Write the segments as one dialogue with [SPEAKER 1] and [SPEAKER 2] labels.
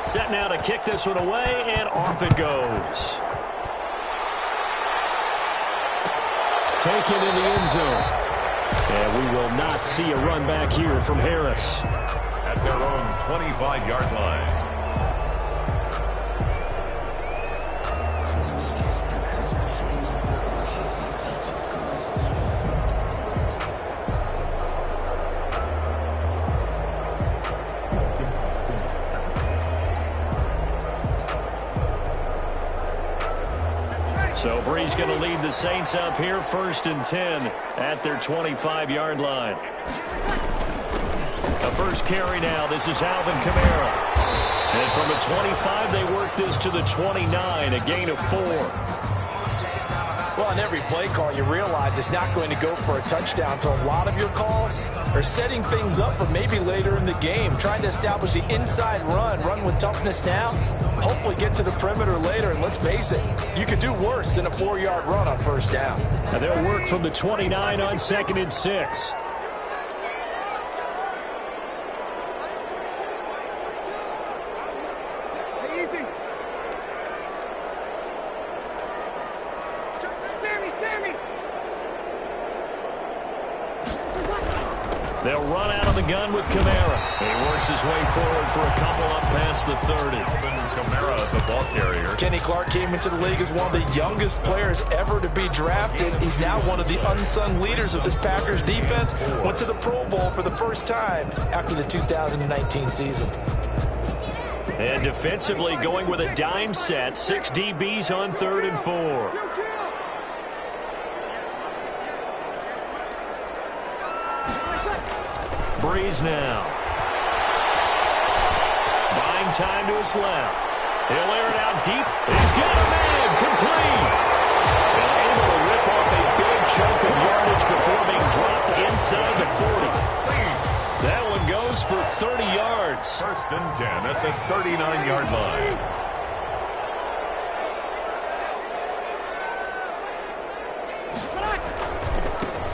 [SPEAKER 1] Set now to kick this one away, and off it goes. Taken in the end zone. And we will not see a run back here from Harris.
[SPEAKER 2] At their own 25-yard line.
[SPEAKER 1] So Bree's going to lead the Saints up here, 1st and 10 at their 25-yard line. The first carry now. This is Alvin Kamara. And from the 25, they work this to the 29, a gain of 4.
[SPEAKER 3] Well, on every play call, you realize it's not going to go for a touchdown. So a lot of your calls are setting things up for maybe later in the game, trying to establish the inside run with toughness now, hopefully get to the perimeter later. And let's face it, you could do worse than a 4-yard run on 1st down.
[SPEAKER 1] And they'll work from the 29 on 2nd and 6. They'll run out of the gun with Kamara. He works his way forward for a couple up past the 30.
[SPEAKER 2] Alvin Kamara, the ball carrier.
[SPEAKER 3] Kenny Clark came into the league as one of the youngest players ever to be drafted. He's now one of the unsung leaders of this Packers defense. Went to the Pro Bowl for the first time after the 2019 season.
[SPEAKER 1] And defensively going with a dime set. 6 DBs on 3rd and 4. Breeze now. Buying time to his left. He'll air it out deep. He's got a man. Complete. And able to rip off a big chunk of yardage before being dropped inside the 40. That one goes for 30 yards.
[SPEAKER 2] 1st and 10 at the 39-yard line.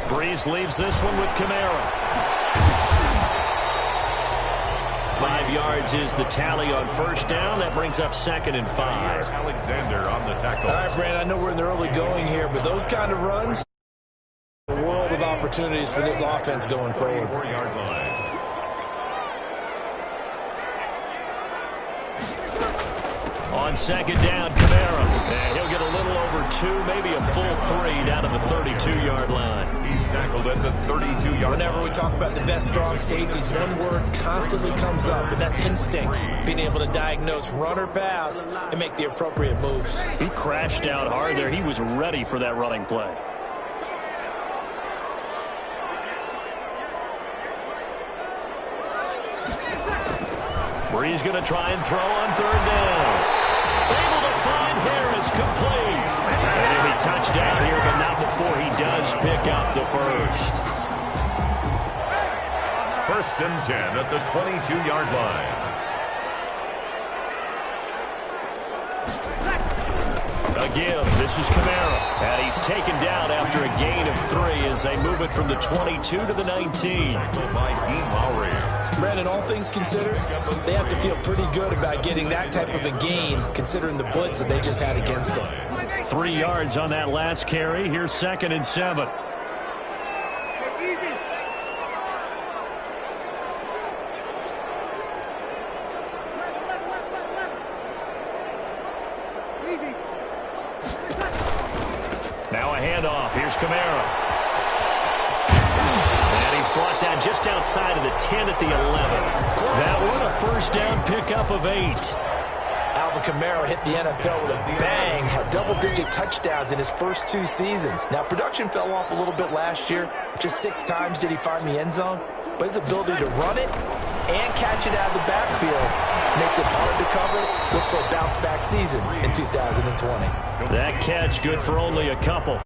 [SPEAKER 1] Breeze leaves this one with Kamara. 5 yards is the tally on 1st down. That brings up 2nd and 5.
[SPEAKER 2] Alexander on the tackle.
[SPEAKER 3] All right, Brandon, I know we're in the early going here, but those kind of runs, a world of opportunities for this offense going forward.
[SPEAKER 2] 4-yard line.
[SPEAKER 1] On 2nd down, Kamara. And he'll get a little over 2, maybe a full 3 down to the 32-yard line.
[SPEAKER 2] He's tackled at the 32-yard line.
[SPEAKER 3] Whenever we talk about the best strong safeties, one word constantly comes up, and that's instincts. Being able to diagnose run or pass and make the appropriate moves.
[SPEAKER 1] He crashed out hard there. He was ready for that running play. Bree's going to try and throw on 3rd down. Able to find Harris, complete. And he'll be touchdown here, but not before he does pick up the 1st.
[SPEAKER 2] 1st and 10 at the 22-yard line.
[SPEAKER 1] Again, this is Kamara. And he's taken down after a gain of 3 as they move it from the 22 to the 19.
[SPEAKER 2] By Dean Lowry.
[SPEAKER 3] Brandon, all things considered, they have to feel pretty good about getting that type of a gain, considering the blitz that they just had against them.
[SPEAKER 1] 3 yards on that last carry. Here's 2nd and 7. Now a handoff. Here's Kamara. Brought down just outside of the 10 at the 11. That one a 1st down pickup of 8.
[SPEAKER 3] Alvin Kamara hit the NFL with a bang, had double-digit touchdowns in his first 2 seasons. Now, production fell off a little bit last year. Just 6 times did he find the end zone. But his ability to run it and catch it out of the backfield makes it hard to cover. Look for a bounce-back season in 2020.
[SPEAKER 1] That catch good for only a couple.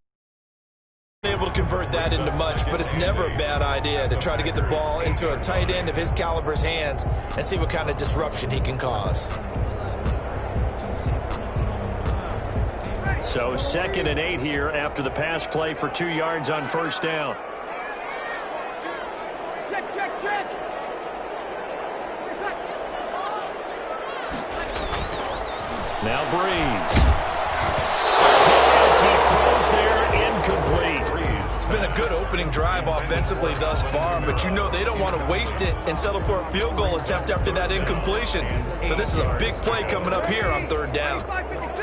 [SPEAKER 3] Able to convert that into much, but it's never a bad idea to try to get the ball into a tight end of his caliber's hands and see what kind of disruption he can cause.
[SPEAKER 1] So 2nd and 8 here after the pass play for 2 yards on 1st down. Now Breeze. As he throws there, incomplete.
[SPEAKER 3] It's been a good opening drive offensively thus far, but you know they don't want to waste it and settle for a field goal attempt after that incompletion. So this is a big play coming up here on third down.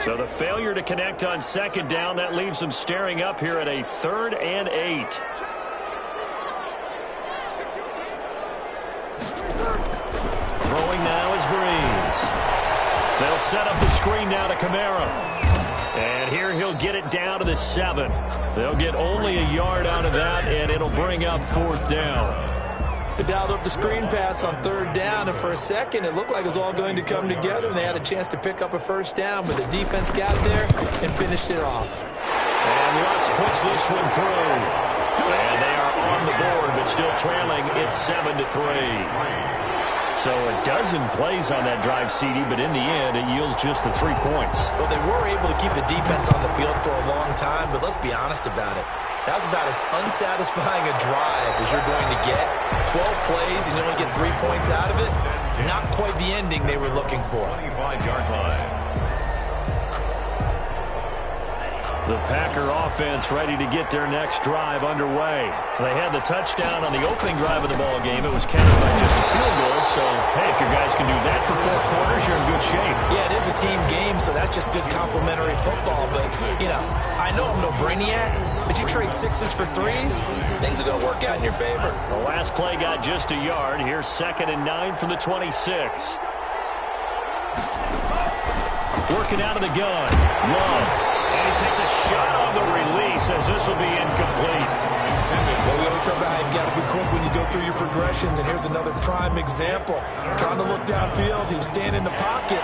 [SPEAKER 1] So the failure to connect on second down, that leaves them staring up here at a 3rd and 8. Throwing now is Breeze. They'll set up the screen now to Kamara. And here he'll get it down to the 7. They'll get only a yard out of that, and it'll bring up 4th down.
[SPEAKER 3] They dialed up the screen pass on third down, and for a second it looked like it was all going to come together, and they had a chance to pick up a first down, but the defense got there and finished it off.
[SPEAKER 1] And Lutz puts this one through. And they are on the board, but still trailing. It's 7-3. So a dozen plays on that drive, CD, but in the end, it yields just the 3 points.
[SPEAKER 3] Well, they were able to keep the defense on the field for a long time, but let's be honest about it. That was about as unsatisfying a drive as you're going to get. 12 plays and you only get 3 points out of it. Not quite the ending they were looking for.
[SPEAKER 2] 25-yard line.
[SPEAKER 1] The Packer offense ready to get their next drive underway. They had the touchdown on the opening drive of the ball game. It was countered by just a field goal. So, hey, if your guys can do that for 4 quarters, you're in good shape.
[SPEAKER 3] Yeah, it is a team game, so that's just good complementary football. But, you know, I know I'm no brainiac, but you trade 6s for 3s, things are going to work out in your favor.
[SPEAKER 1] The last play got just a yard. Here's 2nd and 9 from the 26. Working out of the gun. Love. And he takes a shot on the release as this will be incomplete.
[SPEAKER 3] Well, we always talk about how you've got to be quick when you go through your progressions, and here's another prime example. Trying to look downfield, he was standing in the pocket,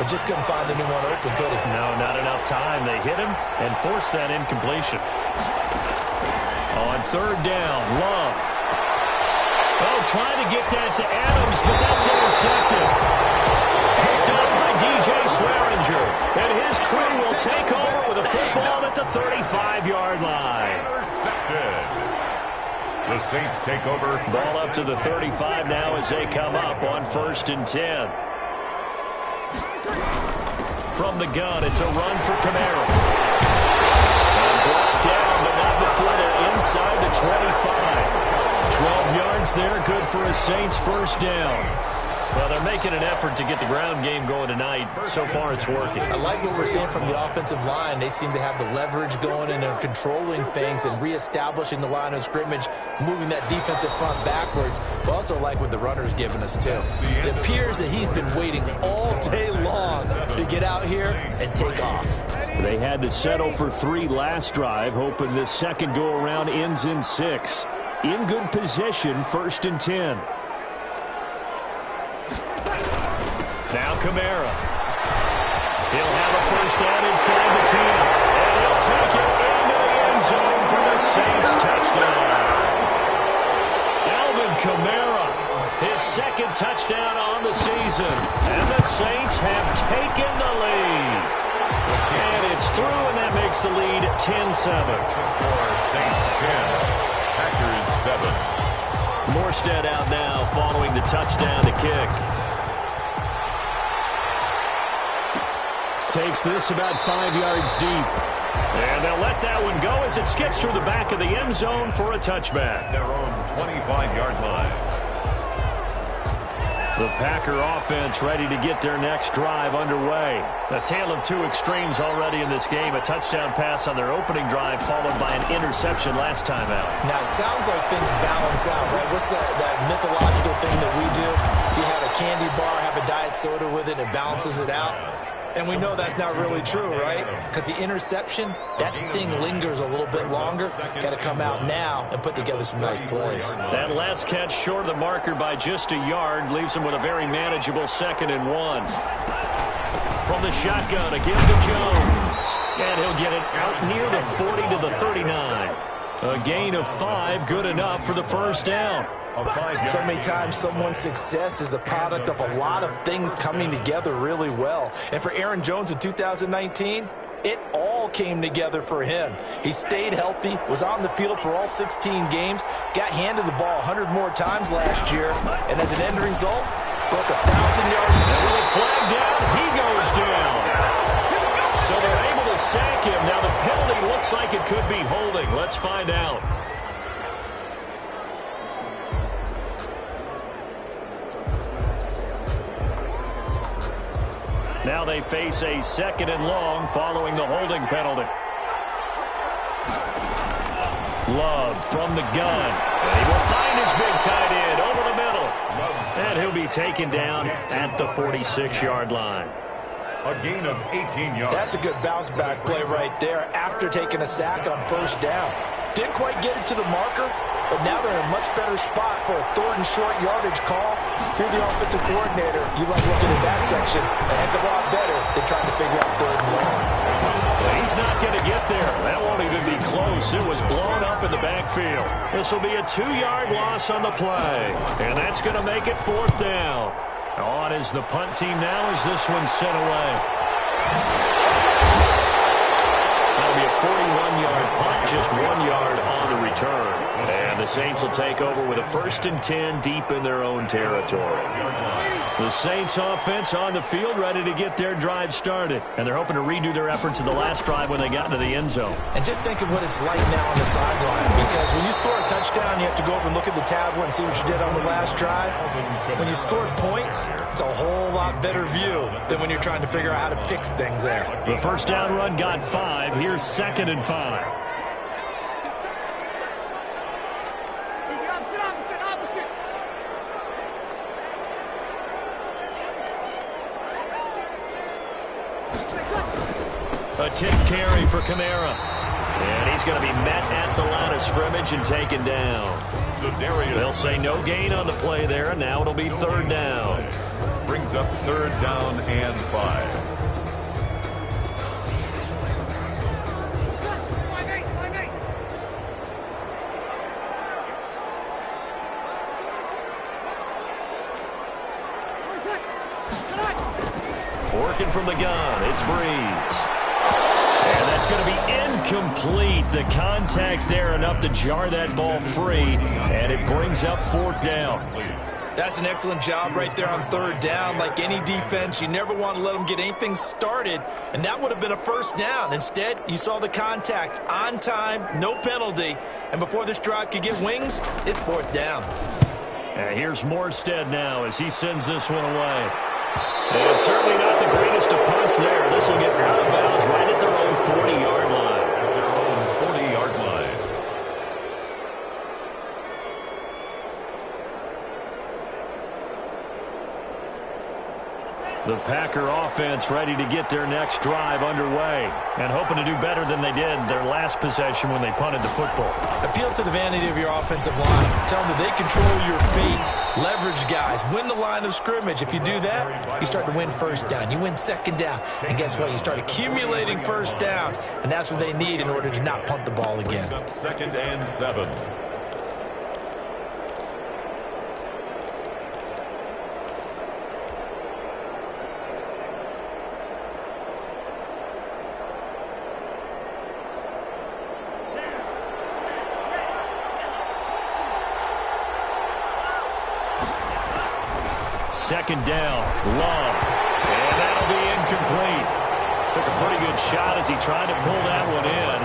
[SPEAKER 3] but just couldn't find anyone open, could he?
[SPEAKER 1] No, not enough time. They hit him and forced that incompletion. On 3rd down, Love. Oh, trying to get that to Adams, but that's intercepted. Picked up by DJ Swearinger. And his crew will take over with a football at the 35-yard line.
[SPEAKER 2] Intercepted. The Saints take over.
[SPEAKER 1] Ball up to the 35 now as they come up on 1st and 10. From the gun, it's a run for Kamara. And brought down, but not before they're inside the 25. 12 yards there, good for a Saints first down. Well, they're making an effort to get the ground game going tonight. So far, it's working.
[SPEAKER 3] I like what we're seeing from the offensive line. They seem to have the leverage going, and they're controlling things and reestablishing the line of scrimmage, moving that defensive front backwards. But also like what the runner's giving us, too. It appears that he's been waiting all day long to get out here and take off.
[SPEAKER 1] They had to settle for 3 last drive, hoping this second go-around ends in 6. In good position, 1st and 10. Now Kamara. He'll have a first down inside the 10. And he'll take it into the end zone for the Saints touchdown. Alvin Kamara, his 2nd touchdown on the season. And the Saints have taken the lead. And it's through, and that makes the lead 10-7.
[SPEAKER 2] Score Saints 10, Packers 7.
[SPEAKER 1] Morstead out now following the touchdown to kick. Takes this about 5 yards deep. And they'll let that one go as it skips through the back of the end zone for a touchback.
[SPEAKER 2] Their own 25-yard line.
[SPEAKER 1] The Packer offense ready to get their next drive underway. A tale of 2 extremes already in this game. A touchdown pass on their opening drive followed by an interception last time out.
[SPEAKER 3] Now, it sounds like things balance out, right? What's that mythological thing that we do? If you have a candy bar, have a diet soda with it, it balances it out. And we know that's not really true, right? Because the interception, that sting lingers a little bit longer. Got to come out now and put together some nice plays.
[SPEAKER 1] That last catch short of the marker by just a yard leaves him with a very manageable 2nd and 1. From the shotgun, a give to Jones. And he'll get it out near the 40 to the 39. A gain of 5, good enough for the first down.
[SPEAKER 3] So many times someone's success is the product of a lot of things coming together really well. And for Aaron Jones in 2019, it all came together for him. He stayed healthy, was on the field for all 16 games, got handed the ball 100 more times last year, and as an end result, broke 1,000 yards.
[SPEAKER 1] And with a flag down, he goes down. looks like it could be holding. Let's find out. Now they face a 2nd and long following the holding penalty. Love from the gun. And he will find his big tight end over the middle. And he'll be taken down at the 46-yard line.
[SPEAKER 2] A gain of 18 yards.
[SPEAKER 3] That's a good bounce-back play right there after taking a sack on 1st down. Didn't quite get it to the marker, but now they're in a much better spot for a 3rd and short yardage call. If you're the offensive coordinator, you like looking at that section a heck of a lot better than trying to figure out 3rd and long.
[SPEAKER 1] He's not going to get there. That won't even be close. It was blown up in the backfield. This will be a 2-yard loss on the play. And that's going to make it 4th down. On is the punt team now as this one's sent away. That'll be a 41-yard punt, just 1 yard on the return. And the Saints will take over with a 1st and 10 deep in their own territory. The Saints offense on the field ready to get their drive started. And they're hoping to redo their efforts in the last drive when they got into the end zone.
[SPEAKER 3] And just think of what it's like now on the sideline. Because when you score a touchdown, you have to go over and look at the tablet and see what you did on the last drive. When you scored points, it's a whole lot better view than when you're trying to figure out how to fix things there.
[SPEAKER 1] The 1st down run got 5. Here's 2nd and 5. A 10th carry for Kamara. And he's going to be met at the line of scrimmage and taken down. They'll say no gain on the play there. Now it'll be 3rd down.
[SPEAKER 2] Brings up 3rd down and 5.
[SPEAKER 1] Working from the gun, it's Breeze. And that's going to be incomplete. The contact there enough to jar that ball free, and it brings up 4th down.
[SPEAKER 3] That's an excellent job right there on 3rd down. Like any defense, you never want to let them get anything started, and that would have been a 1st down. Instead, you saw the contact on time, no penalty, and before this drive could get wings, it's 4th down.
[SPEAKER 1] And here's Morstead now as he sends this one away. And certainly not the greatest of punts there. This will get out of bounds right at their own 40-yard line.
[SPEAKER 2] At their own 40-yard line.
[SPEAKER 1] The Packer offense ready to get their next drive underway and hoping to do better than they did their last possession when they punted the football.
[SPEAKER 3] Appeal to the vanity of your offensive line. Tell them that they control your feet. Leverage guys. Win the line of scrimmage. If you do that, you start to win 1st down. You win 2nd down. And guess what? You start accumulating 1st downs. And that's what they need in order to not punt the ball again.
[SPEAKER 2] 2nd and 7.
[SPEAKER 1] Second down, Love, and that'll be incomplete. Took a pretty good shot as he tried to pull that one in.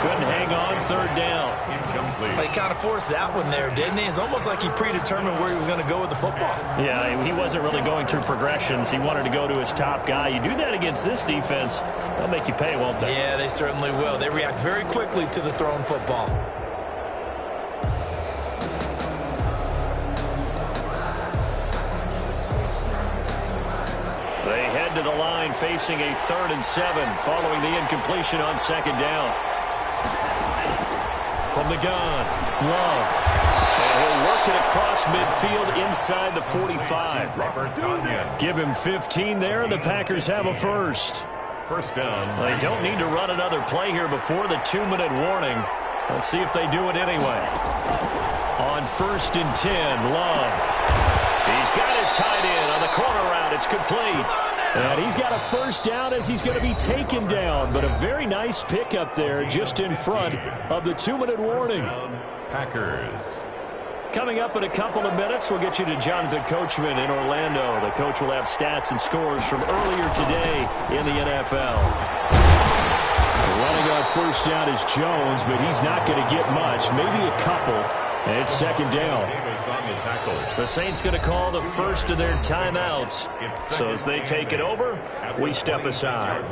[SPEAKER 1] Couldn't hang on 3rd down.
[SPEAKER 2] Incomplete.
[SPEAKER 3] He kind of forced that one there, didn't he? It's almost like he predetermined where he was going to go with the football.
[SPEAKER 1] Yeah, he wasn't really going through progressions. He wanted to go to his top guy. You do that against this defense, they'll make you pay, won't they?
[SPEAKER 3] Yeah, they certainly will. They react very quickly to the thrown football.
[SPEAKER 1] They head to the line facing a 3rd and 7 following the incompletion on 2nd down. From the gun, Love. And he'll work it across midfield inside the 45.
[SPEAKER 2] Robert Tonyan.
[SPEAKER 1] Give him 15 there, and the Packers have a 1st.
[SPEAKER 2] 1st down.
[SPEAKER 1] They don't need to run another play here before the 2-minute warning. Let's see if they do it anyway. On 1st and 10, Love. He's got his tight end on the corner route. It's complete. And he's got a 1st down as he's going to be taken down. But a very nice pickup there just in front of the 2-minute warning.
[SPEAKER 2] Packers.
[SPEAKER 1] Coming up in a couple of minutes, we'll get you to Jonathan Coachman in Orlando. The coach will have stats and scores from earlier today in the NFL. Running on first down is Jones, but he's not going to get much, maybe a couple. And it's second down. The Saints going to call the first of their timeouts. So as they take it over, we step aside.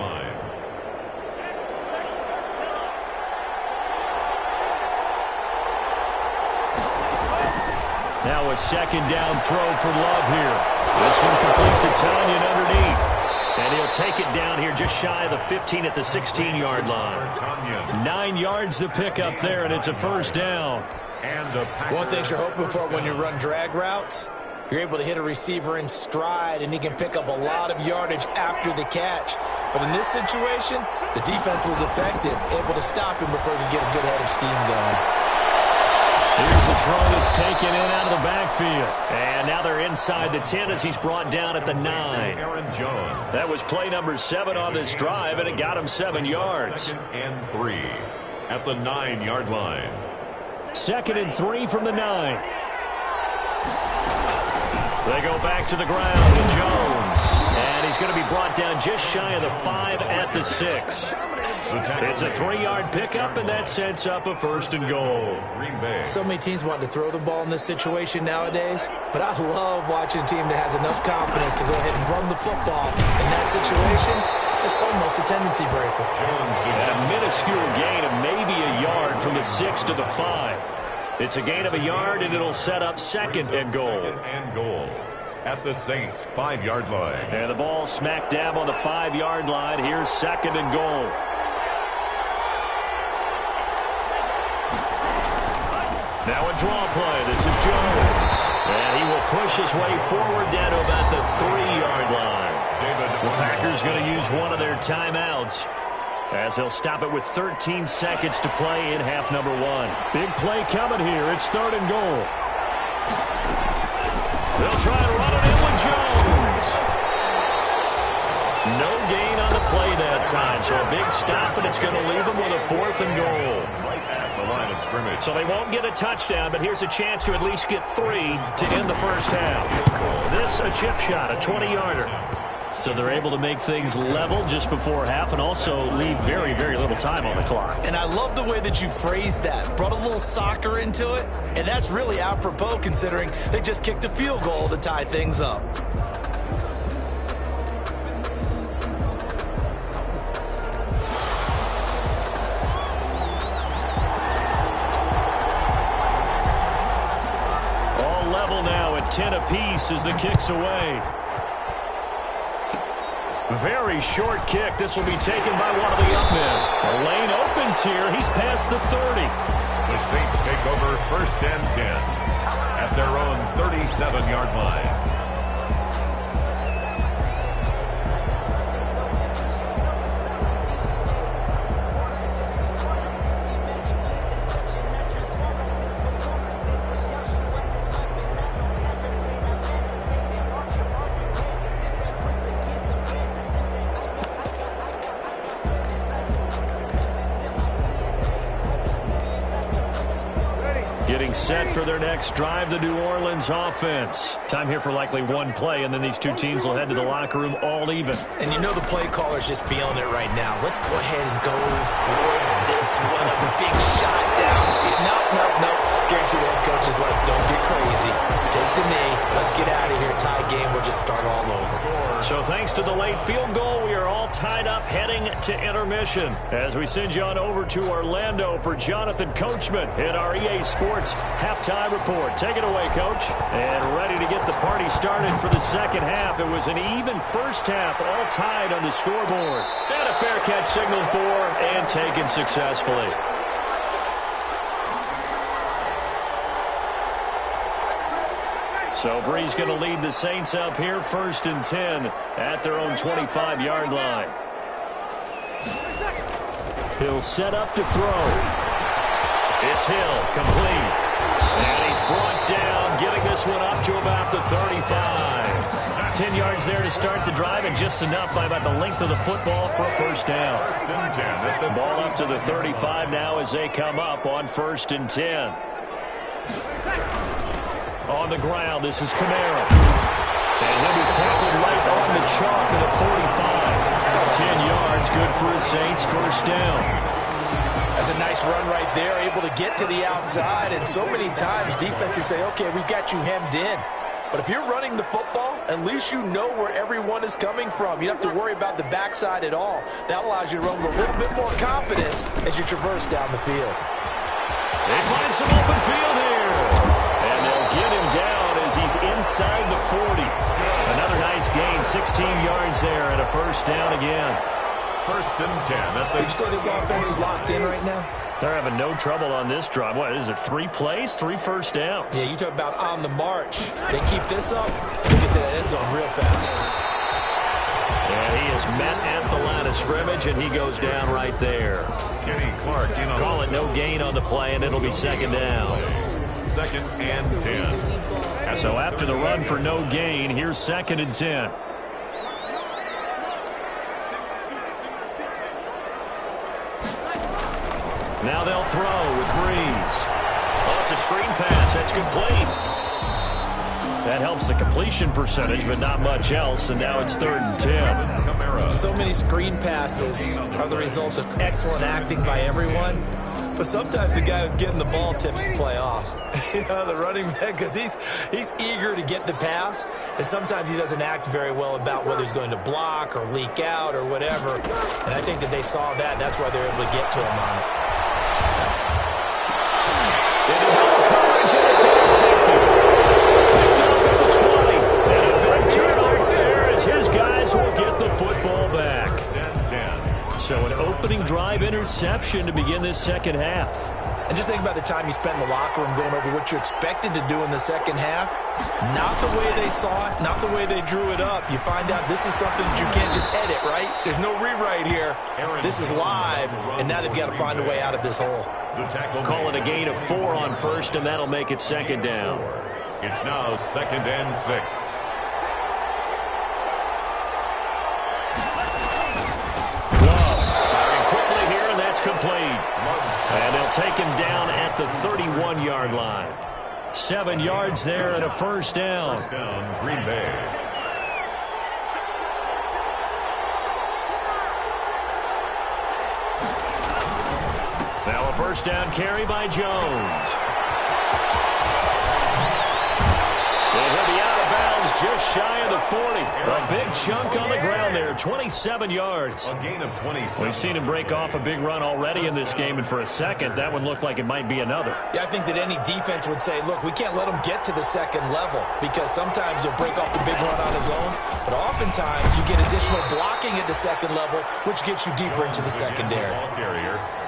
[SPEAKER 1] Now a second down throw for Love here. This one complete to Tanyan underneath. And he'll take it down here just shy of the 15 at the 16-yard line. 9 yards to pick up there, and it's a first down.
[SPEAKER 3] One thing you're hoping for when you run drag routes, you're able to hit a receiver in stride, and he can pick up a lot of yardage after the catch. But in this situation, the defense was effective, able to stop him before he could get a good head of steam going.
[SPEAKER 1] Here's a throw that's taken in out of the backfield. And now they're inside the 10 as he's brought down at the 9. That was play number 7 on this drive, and it got him 7 yards.
[SPEAKER 2] 2nd and 3 at the 9-yard line.
[SPEAKER 1] 2nd and 3 from the 9. They go back to the ground to Jones. And he's going to be brought down just shy of the 5 at the 6. It's a 3-yard pickup, and that sets up a 1st and goal.
[SPEAKER 3] So many teams want to throw the ball in this situation nowadays, but I love watching a team that has enough confidence to go ahead and run the football. In that situation, it's almost a tendency breaker.
[SPEAKER 1] And a minuscule gain of maybe a yard from the 6 to the 5. It's a gain of a yard, and it'll set up 2nd and goal.
[SPEAKER 2] At the Saints' 5-yard line.
[SPEAKER 1] And the ball smack dab on the 5-yard line. Here's 2nd and goal. Now a draw play. This is Jones. And he will push his way forward down to about the 3-yard line. The Packers going to use one of their timeouts as they'll stop it with 13 seconds to play in half number 1. Big play coming here. It's 3rd and goal. They'll try to run it in with Jones. No gain on the play that time, so a big stop, and it's going to leave them with a 4th and goal.
[SPEAKER 2] The line of scrimmage.
[SPEAKER 1] So they won't get a touchdown, but here's a chance to at least get 3 to end the first half. This a chip shot, a 20-yarder. So they're able to make things level just before half and also leave very, very little time on the clock.
[SPEAKER 3] And I love the way that you phrased that. Brought a little soccer into it, and that's really apropos considering they just kicked a field goal to tie things up.
[SPEAKER 1] All level now at 10 apiece as the kick's away. Very short kick. This will be taken by one of the up men. The lane opens here. He's past the 30.
[SPEAKER 2] The Saints take over 1st and 10 at their own 37-yard line.
[SPEAKER 1] Getting set for their next drive, the New Orleans offense. Time here for likely one play, and then these two teams will head to the locker room all even.
[SPEAKER 3] And you know the play caller's just feeling it right now. Let's go ahead and go for this one. A big shot down. Nope. Guarantee the head coach is like, don't get crazy. Take the knee. Let's get out of here. Tie game. We'll just start all over.
[SPEAKER 1] So thanks to the late field goal, we are all tied up heading to intermission. As we send you on over to Orlando for Jonathan Coachman in our EA Sports halftime report. Take it away, Coach. And ready to get the party started for the second half. It was an even first half, all tied on the scoreboard. And a fair catch signaled for and taken successfully. So Bree's going to lead the Saints up here, 1st and 10 at their own 25-yard line. He'll set up to throw. It's Hill, complete. And he's brought down, getting this one up to about the 35. 10 yards there to start the drive, and just enough by about the length of the football for a first down. Ball up to the 35 now as they come up on 1st and 10. On the ground, this is Kamara. And he'll be tackled right on the chalk of the 45. 10 yards good for a Saints first down.
[SPEAKER 3] That's a nice run right there, able to get to the outside. And so many times defenses say, okay, we've got you hemmed in. But if you're running the football, at least you know where everyone is coming from. You don't have to worry about the backside at all. That allows you to run with a little bit more confidence as you traverse down the field.
[SPEAKER 1] They find some open field here. And they'll get him down as he's inside the 40. Another nice gain, 16 yards there and a first down again.
[SPEAKER 2] First and 10.
[SPEAKER 3] Would you say this offense is locked in right now?
[SPEAKER 1] They're having no trouble on this drive. What is it, 3 plays, 3 first downs?
[SPEAKER 3] Yeah, you talk about on the march. They keep this up, they get to that end zone real fast.
[SPEAKER 1] And he is met at the line of scrimmage, and he goes down right there.
[SPEAKER 2] Kenny Clark,
[SPEAKER 1] call it no gain on the play, and it'll be second down.
[SPEAKER 2] Second and 10.
[SPEAKER 1] So after the run for no gain, here's second and 10. Now they'll throw with Breeze. Oh, it's a screen pass. That's complete. That helps the completion percentage, but not much else, and now it's third and 10.
[SPEAKER 3] So many screen passes are the result of excellent acting by everyone, but sometimes the guy who's getting the ball tips the play off. The running back, because he's eager to get the pass, and sometimes he doesn't act very well about whether he's going to block or leak out or whatever, and I think that they saw that, and that's why they were able to get to him on it.
[SPEAKER 1] Into double coverage, and it's intercepted. Picked off at the 20. And a big turnover there as his guys will get the football back. So an opening drive interception to begin this second half.
[SPEAKER 3] And just think about the time you spent in the locker room going over what you expected to do in the second half. Not the way they saw it, not the way they drew it up. You find out this is something that you can't just edit, right? There's no rewrite here. This is live, and now they've got to find a way out of this hole.
[SPEAKER 1] Call it a gain of 4 on first, and that'll make it second down.
[SPEAKER 2] It's now second and 6.
[SPEAKER 1] Complete. And they'll take him down at the 31-yard line. 7 yards there and a first down.
[SPEAKER 2] First down, Green Bay.
[SPEAKER 1] Now a first down carry by Jones. They'll be out of bounds just shy of the 40. A big chunk on the ground there, 27 yards.
[SPEAKER 2] A gain of 27.
[SPEAKER 1] We've seen him break off a big run already in this game, and for a second, that one looked like it might be another.
[SPEAKER 3] Yeah, I think that any defense would say, look, we can't let him get to the second level because sometimes he'll break off the big run on his own, but oftentimes you get additional blocking at the second level, which gets you deeper into the secondary.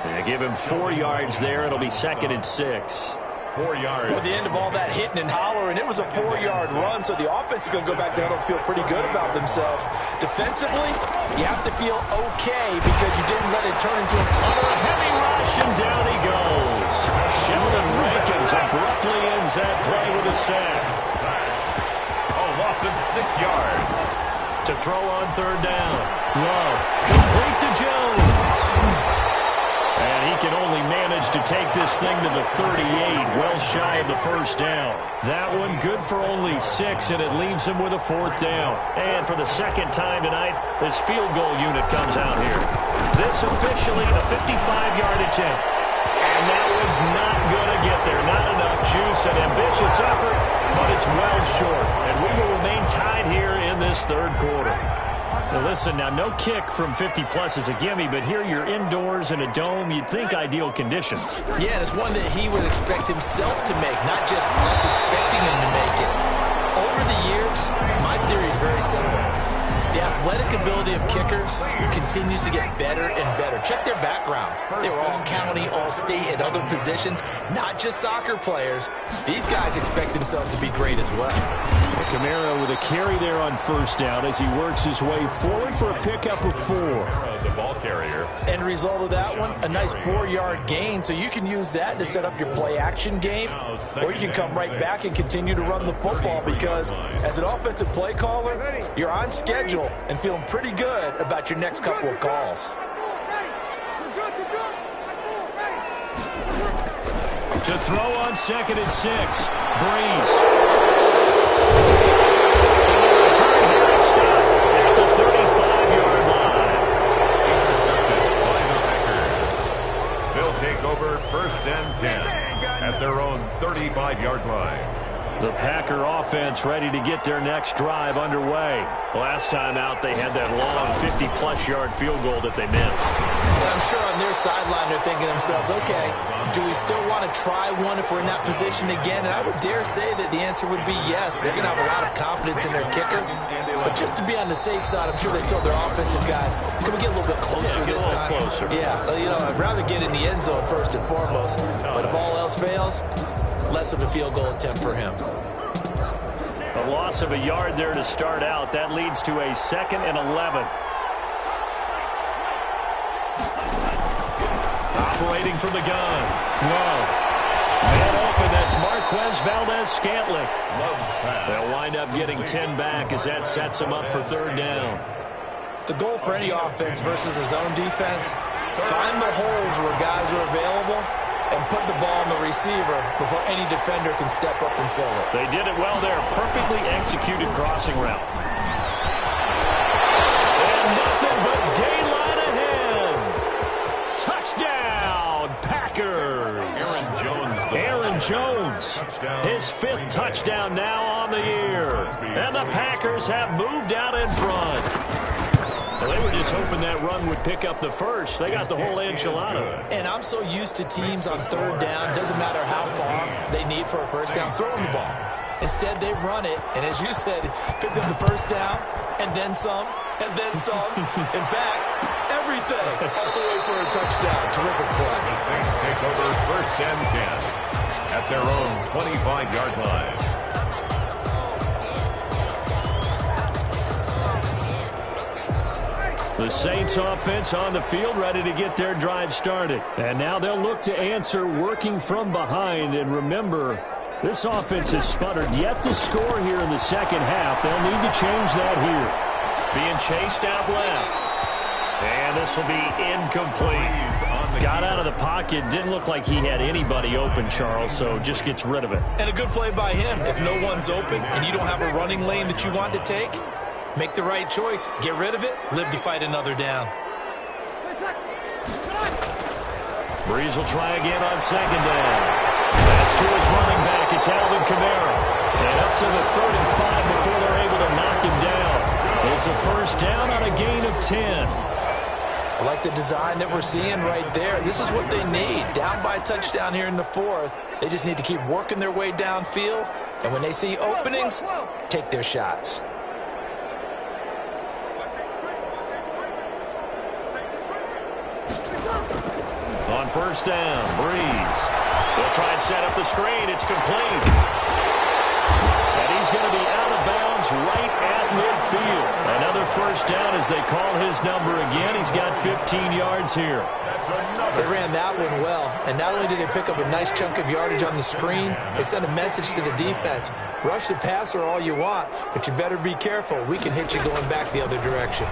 [SPEAKER 1] They give him 4 yards there. It'll be second and 6.
[SPEAKER 2] 4 yards.
[SPEAKER 3] At the end of all that hitting and hollering, it was a 4-yard run, so the offense is going to go back there and feel pretty good about themselves. Defensively, you have to feel okay because you didn't let it turn into
[SPEAKER 1] under a heavy rush, and down he goes. Sheldon Rankins abruptly ends that play with a sack.
[SPEAKER 2] Oh, loss of 6 yards.
[SPEAKER 1] To throw on third down. Love, complete to Jones. And he can only manage to take this thing to the 38, well shy of the first down. That one good for only 6, and it leaves him with a 4th down. And for the second time tonight, this field goal unit comes out here. This officially a 55-yard attempt. And that one's not going to get there. Not enough juice, an ambitious effort, but it's well short. And we will remain tied here in this third quarter. Now listen, now no kick from 50-plus is a gimme, but here you're indoors in a dome. You'd think ideal conditions.
[SPEAKER 3] Yeah, and it's one that he would expect himself to make, not just us expecting him to make it. Over the years, my theory is very simple. The athletic ability of kickers continues to get better and better. Check their backgrounds. They were all county, all state, at other positions, not just soccer players. These guys expect themselves to be great as well.
[SPEAKER 1] Camaro with a carry there on first down as he works his way forward for a pickup of 4.
[SPEAKER 2] The ball carrier.
[SPEAKER 3] End result of that one, a nice 4-yard gain, so you can use that to set up your play-action game, or you can come right back and continue to run the football because as an offensive play caller, you're on schedule and feeling pretty good about your next couple of calls.
[SPEAKER 1] To throw on second and 6, Breeze. Return here is stopped at the 35-yard line. offense ready to get their next drive underway. Last time out, they had that long 50-plus yard field goal that they missed.
[SPEAKER 3] And I'm sure on their sideline they're thinking to themselves, okay, do we still want to try one if we're in that position again? And I would dare say that the answer would be yes. They're going to have a lot of confidence in their kicker. But just to be on the safe side, I'm sure they told their offensive guys, can we get a little bit closer this time?
[SPEAKER 1] Closer.
[SPEAKER 3] Yeah, I'd rather get in the end zone first and foremost. But if all else fails, less of a field goal attempt for him.
[SPEAKER 1] A loss of a yard there to start out. That leads to a 2nd and 11. Operating from the gun. Love. Man open. That's Marquez Valdez-Scantling. They'll wind up getting 10 back as that sets them up for 3rd down.
[SPEAKER 3] The goal for any offense versus his own defense, find the holes where guys are available and put the ball on the receiver before any defender can step up and fill it.
[SPEAKER 1] They did it well there. Perfectly executed crossing route. And nothing but daylight ahead. Touchdown, Packers. Aaron Jones, his 5th touchdown now on the year. And the Packers have moved out in front. Well, they were just hoping that run would pick up the first. They got the whole enchilada.
[SPEAKER 3] And I'm so used to teams on 3rd down, doesn't matter how far they need for a first down, throwing the ball. Instead, they run it, and as you said, picked up the first down, and then some, and then some. In fact, everything, all the way for a touchdown. Terrific play.
[SPEAKER 2] The Saints take over 1st and 10 at their own 25-yard line.
[SPEAKER 1] The Saints offense on the field ready to get their drive started. And now they'll look to answer working from behind. And remember, this offense has sputtered yet to score here in the 2nd half. They'll need to change that here. Being chased out left. And this will be incomplete. Got out of the pocket. Didn't look like he had anybody open, Charles, so just gets rid of it.
[SPEAKER 3] And a good play by him. If no one's open and you don't have a running lane that you want to take, make the right choice. Get rid of it. Live to fight another down.
[SPEAKER 1] Breeze will try again on 2nd down. That's to his running back. It's Alvin Kamara. And up to the 35 before they're able to knock him down. It's a 1st down on a gain of 10.
[SPEAKER 3] I like the design that we're seeing right there. This is what they need. Down by a touchdown here in the 4th. They just need to keep working their way downfield. And when they see openings, take their shots.
[SPEAKER 1] On 1st down, Breeze. They'll try and set up the screen. It's complete. And he's going to be out of bounds right at midfield. Another 1st down as they call his number again. He's got 15 yards here.
[SPEAKER 3] They ran that one well. And not only did they pick up a nice chunk of yardage on the screen, they sent a message to the defense. Rush the passer all you want, but you better be careful. We can hit you going back the other direction.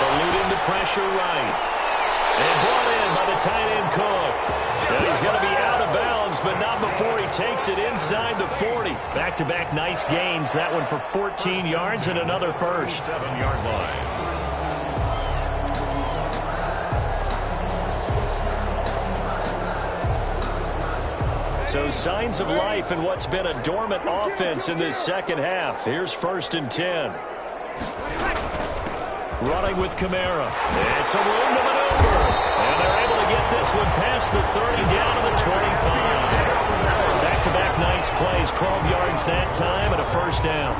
[SPEAKER 1] Eluding the pressure right. And brought in by the tight end Cook. And he's going to be out of bounds, but not before he takes it inside the 40. Back-to-back nice gains. That one for 14 yards and another first.
[SPEAKER 2] 7-yard line.
[SPEAKER 1] So signs of life in what's been a dormant offense in this 2nd half. Here's 1st and 10. Running with Kamara. It's a room to maneuver. And they're able to get this one past the 30 down to the 25. Back-to-back nice plays. 12 yards that time and a 1st down.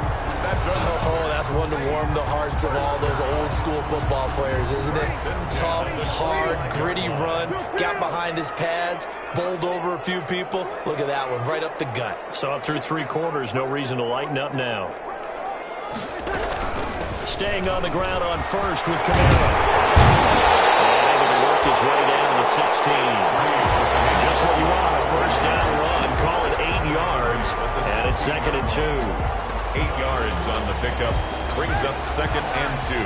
[SPEAKER 3] Oh, that's one to warm the hearts of all those old-school football players, isn't it? Tough, hard, gritty run. Got behind his pads. Bowled over a few people. Look at that one, right up the gut.
[SPEAKER 1] Saw it through 3 quarters. No reason to lighten up now. Staying on the ground on 1st with Kamara. And able to work his way down to the 16. Just what you want on a 1st down run. Call it 8 yards. And it's 2nd and 2.
[SPEAKER 2] 8 yards on the pickup. Brings up 2nd and 2.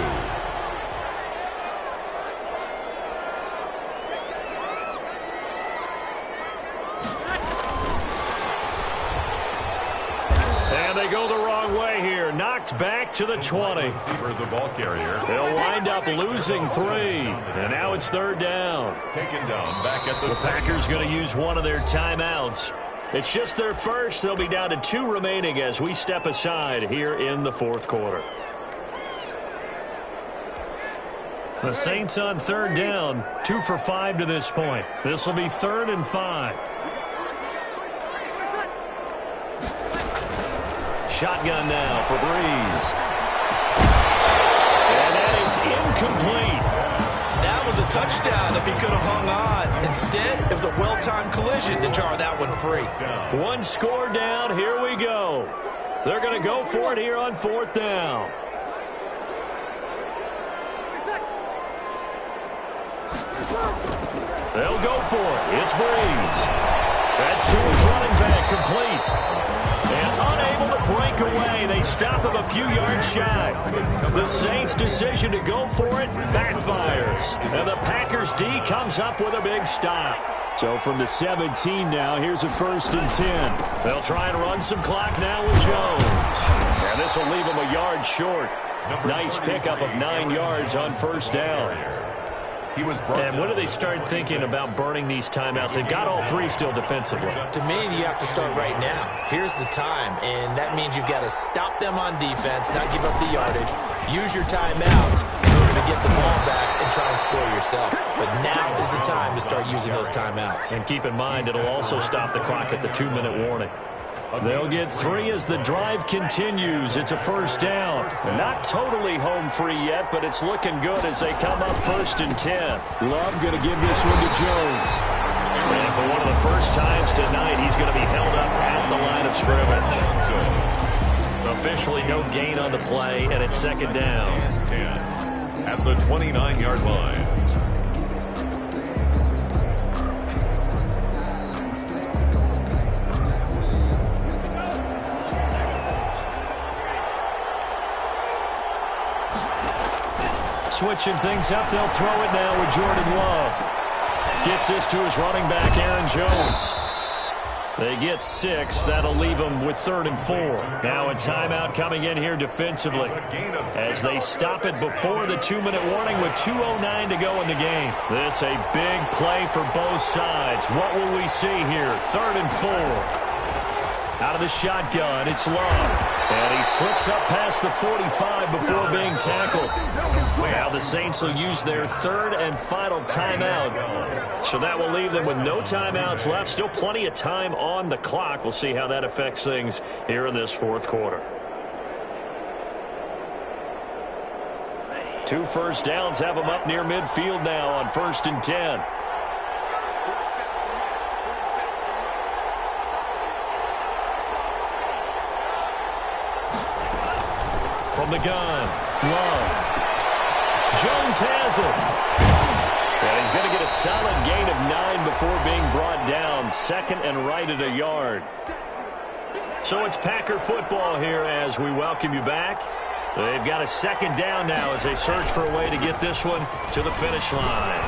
[SPEAKER 1] And they go the wrong way here. Knocked back to the 20.
[SPEAKER 2] The ball carrier.
[SPEAKER 1] They'll wind up losing 3. And now it's 3rd down.
[SPEAKER 2] Taken down back at the
[SPEAKER 1] Packers going to use one of their timeouts. It's just their first. They'll be down to 2 remaining as we step aside here in the fourth quarter. The Saints on third down, 2 for 5 to this point. This will be 3rd and 5. Shotgun now for Breeze. And that is incomplete.
[SPEAKER 3] That was a touchdown if he could have hung on. Instead, it was a well-timed collision to jar that one free.
[SPEAKER 1] 1 score down. Here we go. They're going to go for it here on 4th down. They'll go for it. It's Breeze. That's to his running back, complete. And unable to break away. They stop him a few yards shy. The Saints' decision to go for it backfires. And the Packers D comes up with a big stop. So from the 17 now, here's a 1st and 10. They'll try and run some clock now with Jones. And this will leave him a yard short. Nice pickup of 9 yards on 1st down. And when do they start thinking about burning these timeouts? They've got all 3 still defensively.
[SPEAKER 3] To me, you have to start right now. Here's the time, and that means you've got to stop them on defense, not give up the yardage, use your timeouts in order to get the ball back and try and score yourself. But now is the time to start using those timeouts.
[SPEAKER 1] And keep in mind, it'll also stop the clock at the 2-minute warning. They'll get 3 as the drive continues. It's a 1st down. Not totally home free yet, but it's looking good as they come up 1st and 10. Love going to give this one to Jones. And for one of the first times tonight, he's going to be held up at the line of scrimmage. Officially no gain on the play, and it's 2nd down.
[SPEAKER 2] At the 29-yard line.
[SPEAKER 1] Switching things up, they'll throw it now with Jordan Love. Gets this to his running back, Aaron Jones. They get 6. That'll leave them with 3rd and 4. Now a timeout coming in here defensively as they stop it before the 2-minute warning with 2:09 to go in the game. This a big play for both sides. What will we see here? 3rd and 4. Out of the shotgun, it's Love. And he slips up past the 45 before being tackled. Now the Saints will use their 3rd and final timeout. So that will leave them with no timeouts left. Still plenty of time on the clock. We'll see how that affects things here in this 4th quarter. 2 1st downs have them up near midfield now on 1st and 10. From the gun, Love. Jones has it. And he's going to get a solid gain of 9 before being brought down. 2nd and right at a yard. So it's Packer football here as we welcome you back. They've got a 2nd down now as they search for a way to get this one to the finish line.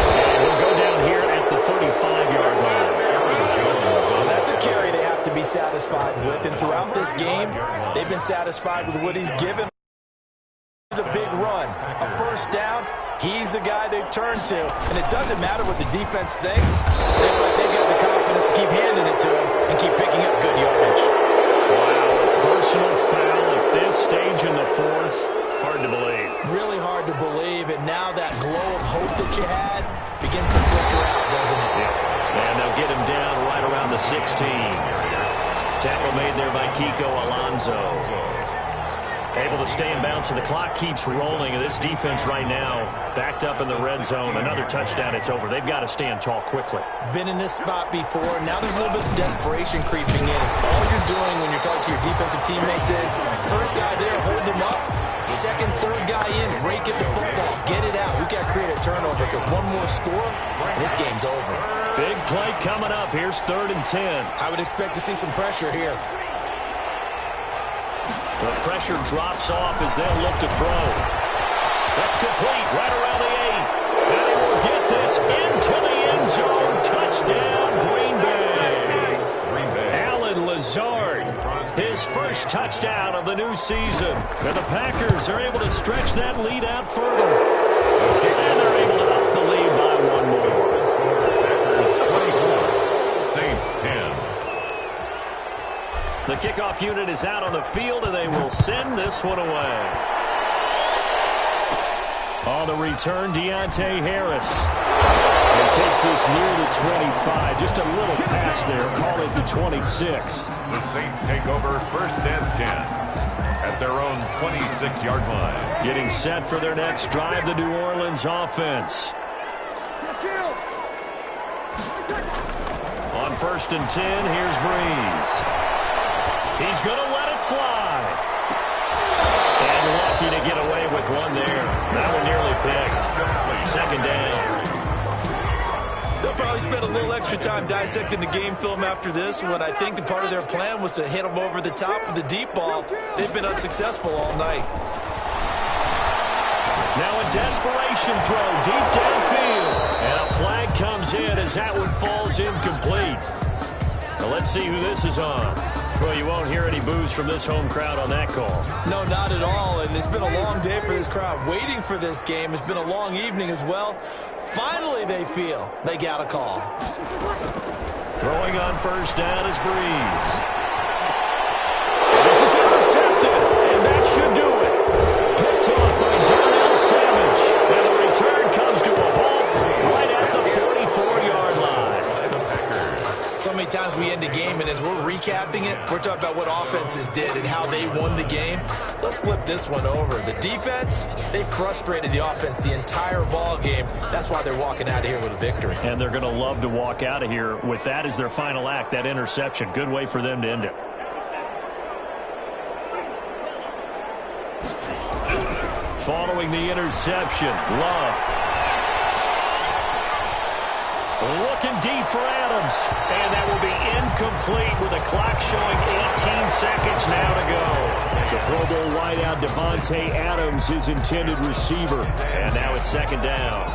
[SPEAKER 1] And we'll go down here at the 35-yard line.
[SPEAKER 3] That's a carry they have to be satisfied with. And throughout this game, they've been satisfied with what he's given. A big run, a 1st down. He's the guy they've turned to. And it doesn't matter what the defense thinks. They've got the confidence to keep handing it to him and keep picking up good yardage.
[SPEAKER 1] Wow, a personal foul at this stage in the 4th. Hard to believe.
[SPEAKER 3] Really hard to believe. And now that glow of hope that you had begins to flicker out, doesn't it?
[SPEAKER 1] Yeah. And they'll get him down right around the 16. Tackle made there by Kiko Alonso. Able to stay in bounds, and the clock keeps rolling. And this defense right now backed up in the red zone. Another touchdown, it's over. They've got to stand tall quickly.
[SPEAKER 3] Been in this spot before. Now there's a little bit of desperation creeping in. All you're doing when you're talking to your defensive teammates is, first guy there, hold them up. 2nd, 3rd guy in, rake at the football. Get it out. We've got to create a turnover because one more score, and this game's over.
[SPEAKER 1] Big play coming up. Here's 3rd and 10.
[SPEAKER 3] I would expect to see some pressure here.
[SPEAKER 1] The pressure drops off as they'll look to throw. That's complete right around the 8. And they will get this into the end zone. Touchdown, Green Bay. Alan Lazard, his first touchdown of the new season. And the Packers are able to stretch that lead out further. And they're able to up the lead by 1 more.
[SPEAKER 2] Saints 10.
[SPEAKER 1] The kickoff unit is out on the field, and they will send this one away. On the return, Deontay Harris. He takes this near the 25. Just a little pass there. Call it the 26.
[SPEAKER 2] The Saints take over 1st and 10 at their own 26-yard line.
[SPEAKER 1] Getting set for their next drive, the New Orleans offense. On 1st and 10, here's Breeze. He's going to let it fly. And lucky to get away with one there. That one nearly picked. 2nd down.
[SPEAKER 3] They'll probably spend a little extra time dissecting the game film after this when I think the part of their plan was to hit them over the top with the deep ball. They've been unsuccessful all night.
[SPEAKER 1] Now a desperation throw deep downfield. And a flag comes in as that one falls incomplete. Now let's see who this is on. Well, you won't hear any boos from this home crowd on that call.
[SPEAKER 3] No, not at all. And it's been a long day for this crowd waiting for this game. It's been a long evening as well. Finally, they feel they got a call.
[SPEAKER 1] Throwing on 1st down is Breeze. And this is intercepted, and that should do it. Picked off by Darnell Savage. And the return comes to a halt right at the 44-yard line.
[SPEAKER 3] So many times we end a game, and as we're recapping it, we're talking about what offenses did and how they won the game. Let's flip this one over. The defense, they frustrated the offense the entire ball game. That's why they're walking out of here with a victory.
[SPEAKER 1] And they're going to love to walk out of here with that as their final act, that interception. Good way for them to end it. Following the interception, Love. Looking deep for Adams. And that will be incomplete with the clock showing 18 seconds now to go. The Pro Bowl wideout Devontae Adams, his intended receiver. And now it's 2nd down.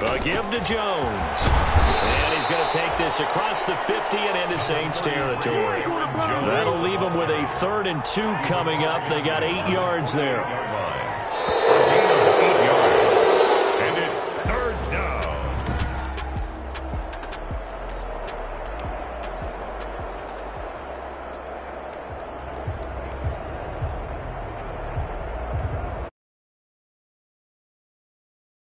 [SPEAKER 1] A give to Jones. And he's going to take this across the 50 and into Saints territory. That'll leave them with a 3rd and 2 coming up. They got 8 yards there.